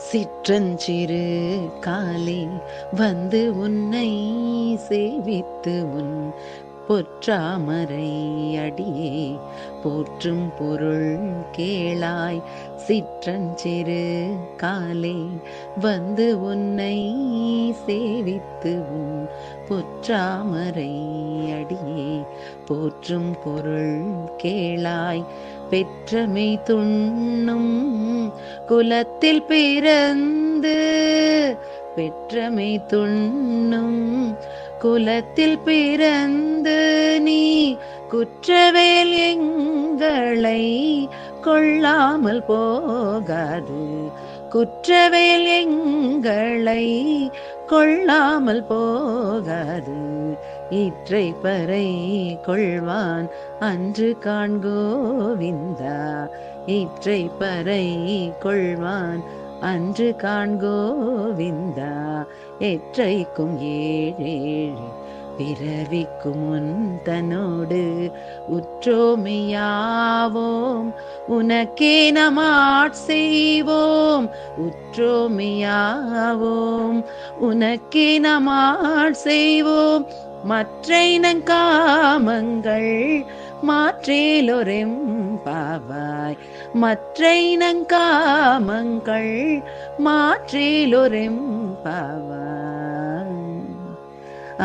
சிற்றஞ்சிறு காலே வந்து உன்னை சேவித்து உன் பொற்றாமரை அடியே போற்றும் பொருள் கேளாய். சிற்றஞ்சிறு காலே வந்து உன்னை சேவித்து உன் பொற்றாமரை அடியே போற்றும் பொருள் கேளாய். பெற்றமை துண்ணும் குலத்தில் பிறந்து பெற்றமை துண்ணும் குலத்தில் பிறந்து நீ குற்றவேல் எங்களை கொள்ளாமல் போகாது. குற்றவேல் எங்களை கொள்ளாமல் போகாது. ஈற்றை பறை கொள்வான் அன்று காண்கோவிந்தா. ஈற்றை பறை கொள்வான் அன்று காண்கோவிந்தா. எற்றைக்கும் ஏழேழு பிறவிக்கும் உன் தன்னோடு உற்றோமையாவோம் உனக்கே நமாட்செய்வோம். உற்றோமையாவோம் உனக்கே நமாட்செய்வோம். மற்றைனங் காமங்கள் மாற்றேலொரெம்பாவாய். மற்றைனங் காமங்கள் மாற்றேலொரெம்பாவாய். ஆ